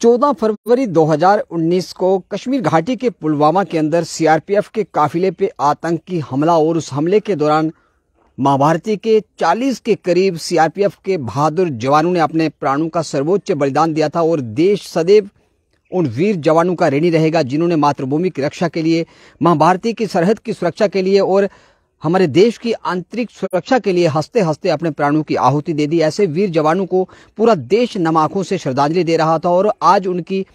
14 फरवरी 2019 को कश्मीर घाटी के पुलवामा के अंदर सीआरपीएफ के काफिले पे आतंकी हमला और उस हमले के दौरान मां भारती के 40 के करीब सीआरपीएफ के बहादुर जवानों ने अपने प्राणों का सर्वोच्च बलिदान दिया था। और देश सदैव उन वीर जवानों का ऋणी रहेगा जिन्होंने मातृभूमि की रक्षा के लिए, मां भारती की सरहद की सुरक्षा के लिए और हमारे देश की आंतरिक सुरक्षा के लिए हंसते हंसते अपने प्राणों की आहुति दे दी। ऐसे वीर जवानों को पूरा देश नम आंखों से श्रद्धांजलि दे रहा था और आज उनकी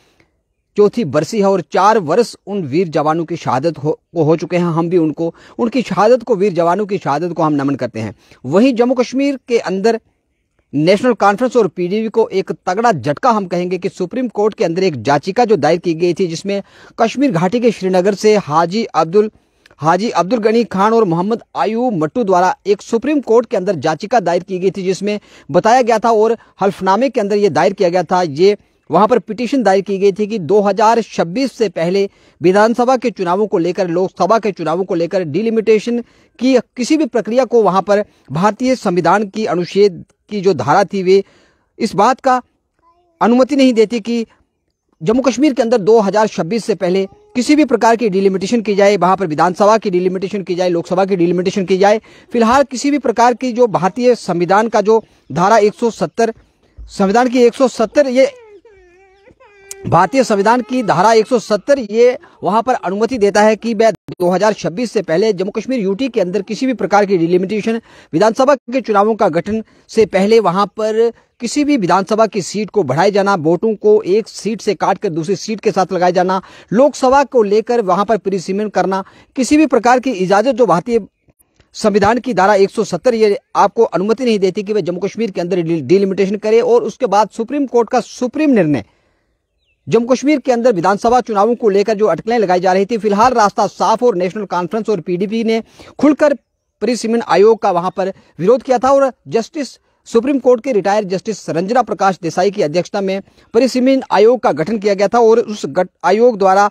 चौथी बरसी है और 4 वर्ष उन वीर जवानों की शहादत हो चुके हैं। हम भी उनकी शहादत को, वीर जवानों की शहादत को हम नमन करते हैं। वहीं जम्मू कश्मीर के अंदर नेशनल कॉन्फ्रेंस और पीडीपी को एक तगड़ा झटका हम कहेंगे कि सुप्रीम कोर्ट के अंदर एक याचिका जो दायर की गई थी, जिसमें कश्मीर घाटी के श्रीनगर से हाजी अब्दुल गनी खान और मोहम्मद आयूब मट्टू द्वारा एक सुप्रीम कोर्ट के अंदर याचिका दायर की गई थी, जिसमें बताया गया था और हल्फनामे के अंदर यह दायर किया गया था, ये वहां पर पिटीशन दायर की गई थी कि 2026 से पहले विधानसभा के चुनावों को लेकर, लोकसभा के चुनावों को लेकर डिलिमिटेशन की किसी भी प्रक्रिया को वहां पर भारतीय संविधान की अनुच्छेद की जो धारा थी वे इस बात का अनुमति नहीं देती कि जम्मू कश्मीर के अंदर 2026 से पहले किसी भी प्रकार की डिलिमिटेशन की जाए, वहां पर विधानसभा की डिलिमिटेशन की जाए, लोकसभा की डिलिमिटेशन की जाए। फिलहाल किसी भी प्रकार की जो भारतीय संविधान का जो धारा 170, संविधान की 170, ये भारतीय संविधान की धारा 170 ये वहां पर अनुमति देता है कि 2026 से पहले जम्मू कश्मीर यूटी के अंदर किसी भी प्रकार की डिलिमिटेशन, विधानसभा के चुनावों का गठन से पहले वहां पर किसी भी विधानसभा की सीट को बढ़ाए जाना, वोटों को एक सीट से काटकर दूसरी सीट के साथ लगाए जाना, लोकसभा को लेकर वहां पर प्रीसिमेंट करना, किसी भी प्रकार की इजाजत जो भारतीय संविधान की धारा 170 ये आपको अनुमति नहीं देती कि वह जम्मू कश्मीर के अंदर डिलिमिटेशन करे। और उसके बाद सुप्रीम कोर्ट का सुप्रीम निर्णय, जम्मू कश्मीर के अंदर विधानसभा चुनावों को लेकर जो अटकलें लगाई जा रही थी, फिलहाल रास्ता साफ और नेशनल कॉन्फ्रेंस और पीडीपी ने खुलकर प्रीसिमेंट आयोग का वहां पर विरोध किया था और जस्टिस सुप्रीम कोर्ट के रिटायर्ड जस्टिस रंजना प्रकाश देसाई की अध्यक्षता में प्रीसिमेंट आयोग का गठन किया गया था। और उस आयोग द्वारा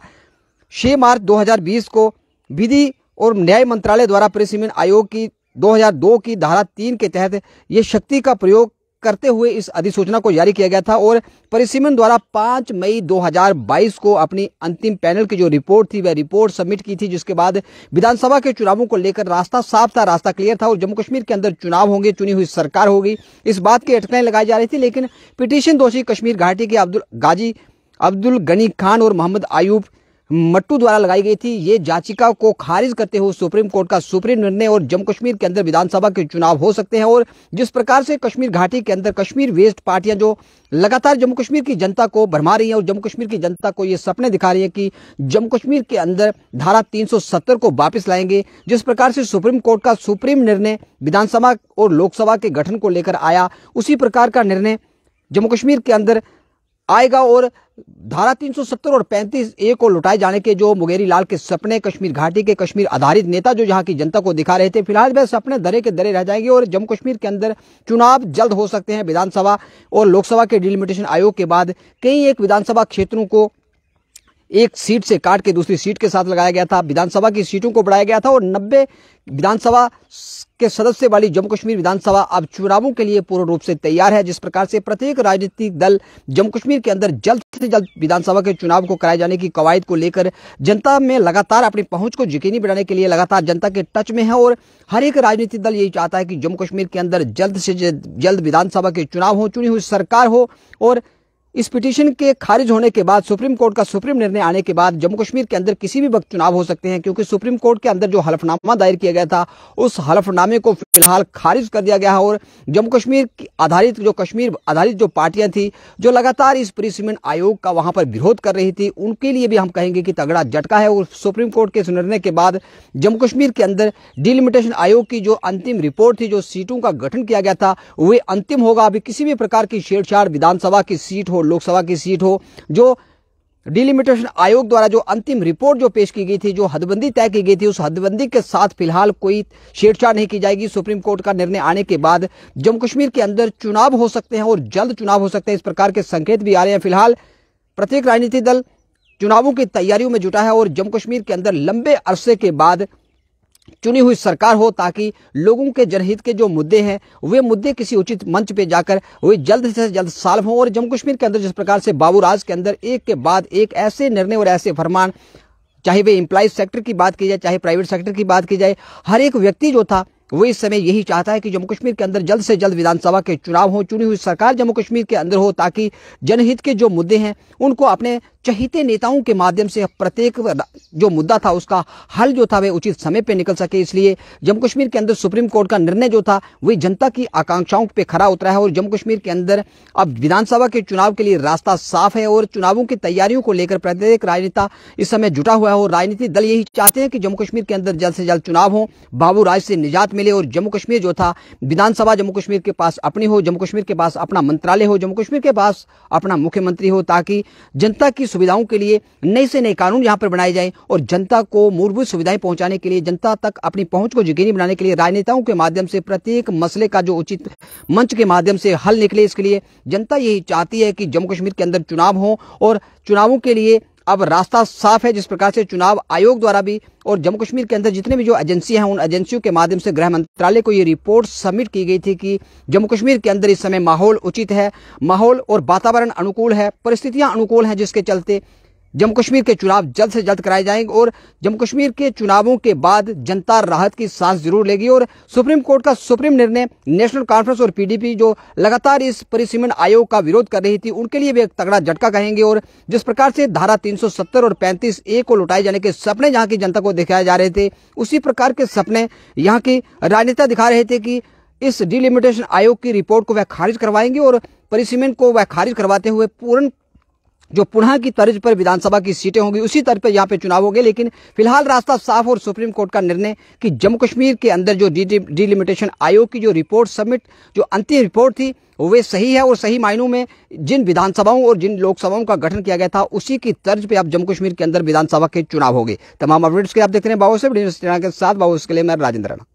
6 मार्च 2020 को विधि और न्याय मंत्रालय द्वारा प्रीसिमेंट आयोग की 2002 की धारा 3 के तहत ये शक्ति का प्रयोग करते हुए इस अधिसूचना को जारी किया गया था। और प्रीसिमेंट द्वारा 5 मई 2022 को अपनी अंतिम पैनल की जो रिपोर्ट थी वह रिपोर्ट सबमिट की थी, जिसके बाद विधानसभा के चुनावों को लेकर रास्ता साफ था, रास्ता क्लियर था और जम्मू कश्मीर के अंदर चुनाव होंगे, चुनी हुई सरकार होगी, इस बात की अटकलें लगाई जा रही थी। लेकिन पिटीशन दोषी कश्मीर घाटी के अब्दुल गनी खान और मोहम्मद आयूब मट्टू द्वारा लगाई गई थी, ये याचिका को खारिज करते हुए सुप्रीम कोर्ट का सुप्रीम निर्णय और जम्मू कश्मीर के अंदर विधानसभा के चुनाव हो सकते हैं। और जिस प्रकार से कश्मीर घाटी के अंदर कश्मीर वेस्ट पार्टियां जो लगातार जम्मू कश्मीर की जनता को भरमा रही हैं और जम्मू कश्मीर की जनता को ये सपने दिखा रही है कि जम्मू कश्मीर के अंदर धारा 370 को वापस लाएंगे, जिस प्रकार से सुप्रीम कोर्ट का सुप्रीम निर्णय विधानसभा और लोकसभा के गठन को लेकर आया, उसी प्रकार का निर्णय जम्मू कश्मीर के अंदर आएगा। और धारा 370 और 35A को लुटाए जाने के जो मुंगेरी लाल के सपने कश्मीर घाटी के कश्मीर आधारित नेता जो यहाँ की जनता को दिखा रहे थे, फिलहाल वह सपने धरे के धरे रह जाएंगे और जम्मू कश्मीर के अंदर चुनाव जल्द हो सकते हैं। विधानसभा और लोकसभा के डिलिमिटेशन आयोग के बाद कई एक विधानसभा क्षेत्रों को एक सीट से काट के दूसरी सीट के साथ लगाया गया था, विधानसभा की सीटों को बढ़ाया गया था और 90 विधानसभा के सदस्य वाली जम्मू कश्मीर विधानसभा अब चुनावों के लिए पूर्ण रूप से तैयार है। जिस प्रकार से प्रत्येक राजनीतिक दल जम्मू कश्मीर के अंदर जल्द से जल्द विधानसभा के चुनाव को कराए जाने की कवायद को लेकर जनता में लगातार अपनी पहुंच को यकीनी बनाने के लिए लगातार जनता के टच में है। और हर एक राजनीतिक दल यही चाहता है कि जम्मू कश्मीर के अंदर जल्द से जल्द विधानसभा के चुनाव हो, चुनी हुई सरकार हो। और इस पिटीशन के खारिज होने के बाद, सुप्रीम कोर्ट का सुप्रीम निर्णय आने के बाद जम्मू कश्मीर के अंदर किसी भी वक्त चुनाव हो सकते हैं, क्योंकि सुप्रीम कोर्ट के अंदर जो हलफनामा दायर किया गया था उस हलफनामे को फिलहाल खारिज कर दिया गया है। और जम्मू कश्मीर आधारित जो पार्टियां थी जो लगातार इस प्रीसिमेंट आयोग का वहां पर विरोध कर रही थी, उनके लिए भी हम कहेंगे कि तगड़ा झटका है। और सुप्रीम कोर्ट के इस निर्णय के बाद जम्मू कश्मीर के अंदर डिलिमिटेशन आयोग की जो अंतिम रिपोर्ट थी, जो सीटों का गठन किया गया था, वे अंतिम होगा। अभी किसी भी प्रकार की छेड़छाड़, विधानसभा की सीट हो, लोकसभा की सीट हो, जो डिलिमिटेशन आयोग द्वारा जो अंतिम रिपोर्ट जो पेश की गई थी, जो हदबंदी तय की गई थी, उस हदबंदी के साथ फिलहाल कोई छेड़छाड़ नहीं की जाएगी। सुप्रीम कोर्ट का निर्णय आने के बाद जम्मू कश्मीर के अंदर चुनाव हो सकते हैं और जल्द चुनाव हो सकते हैं, इस प्रकार के संकेत भी आ रहे हैं। फिलहाल प्रत्येक राजनीतिक दल चुनावों की तैयारियों में जुटा है और जम्मू कश्मीर के अंदर लंबे अरसे के बाद चुनी हुई सरकार हो, ताकि लोगों के जनहित के जो मुद्दे हैं वे मुद्दे किसी उचित मंच पे जाकर वे जल्द से जल्द सॉल्व हों। और जम्मू कश्मीर के अंदर जिस प्रकार से बाबू राज के अंदर एक के बाद एक ऐसे निर्णय और ऐसे फरमान, चाहे वे एम्प्लॉयज सेक्टर की बात की जाए, चाहे प्राइवेट सेक्टर की बात की जाए, हर एक व्यक्ति जो था वो इस समय यही चाहता है कि जम्मू कश्मीर के अंदर जल्द से जल्द विधानसभा के चुनाव हो, चुनी हुई सरकार जम्मू कश्मीर के अंदर हो, ताकि जनहित के जो मुद्दे हैं उनको अपने चहीते नेताओं के माध्यम से प्रत्येक जो मुद्दा था उसका हल जो था वह उचित समय पे निकल सके। इसलिए जम्मू कश्मीर के अंदर सुप्रीम कोर्ट का निर्णय जो था वही जनता की आकांक्षाओं पे खरा उतरा है और जम्मू कश्मीर के अंदर अब विधानसभा के चुनाव के लिए रास्ता साफ है और चुनावों की तैयारियों को लेकर प्रत्येक राजनेता इस समय जुटा हुआ है और राजनीतिक दल यही चाहते हैं कि जम्मू कश्मीर के अंदर जल्द से जल्द चुनाव हो, बाबू राज से निजात मिले और जम्मू कश्मीर जो था विधानसभा जम्मू कश्मीर के पास अपनी हो, जम्मू कश्मीर के पास अपना मंत्रालय हो, जम्मू कश्मीर के पास अपना मुख्यमंत्री हो, ताकि जनता की सुविधाओं के लिए नए से नए कानून यहां पर बनाए जाएं और जनता को मूलभूत सुविधाएं पहुंचाने के लिए, जनता तक अपनी पहुंच को यकीनी बनाने के लिए राजनेताओं के माध्यम से प्रत्येक मसले का जो उचित मंच के माध्यम से हल निकले। इसके लिए जनता यही चाहती है कि जम्मू कश्मीर के अंदर चुनाव हो और चुनावों के लिए अब रास्ता साफ है। जिस प्रकार से चुनाव आयोग द्वारा भी और जम्मू कश्मीर के अंदर जितने भी जो एजेंसियां हैं उन एजेंसियों के माध्यम से गृह मंत्रालय को ये रिपोर्ट सबमिट की गई थी कि जम्मू कश्मीर के अंदर इस समय माहौल उचित है, माहौल और वातावरण अनुकूल है, परिस्थितियां अनुकूल हैं, जिसके चलते जम्मू कश्मीर के चुनाव जल्द से जल्द कराए जाएंगे और जम्मू कश्मीर के चुनावों के बाद जनता राहत की सांस जरूर लेगी। और सुप्रीम कोर्ट का सुप्रीम निर्णय नेशनल कॉन्फ्रेंस और पीडीपी जो लगातार इस परिसीमन आयोग का विरोध कर रही थी उनके लिए भी एक तगड़ा झटका कहेंगे। और जिस प्रकार से धारा 370 और 35A को लौटाए जाने के सपने जहां की जनता को दिखाए जा रहे थे, उसी प्रकार के सपने यहाँ के राजनेता दिखा रहे थे कि इस डिलिमिटेशन आयोग की रिपोर्ट को वह खारिज करवाएंगे और परिसीमन को वह खारिज करवाते हुए पूर्ण जो पुनः की तर्ज पर विधानसभा की सीटें होंगी उसी तर्ज पर यहाँ पे चुनाव होंगे। लेकिन फिलहाल रास्ता साफ और सुप्रीम कोर्ट का निर्णय कि जम्मू कश्मीर के अंदर जो डिलिमिटेशन आयोग की जो रिपोर्ट सबमिट, जो अंतिम रिपोर्ट थी वे सही है और सही मायनों में जिन विधानसभाओं और जिन लोकसभाओं का गठन किया गया था उसी की तर्ज पे अब जम्मू कश्मीर के अंदर विधानसभा के चुनाव होंगे। तमाम अपडेट्स के आप देखते हैं बाबू से के साथ, बाबू उसके लिए मैं राजेंद्र राणा।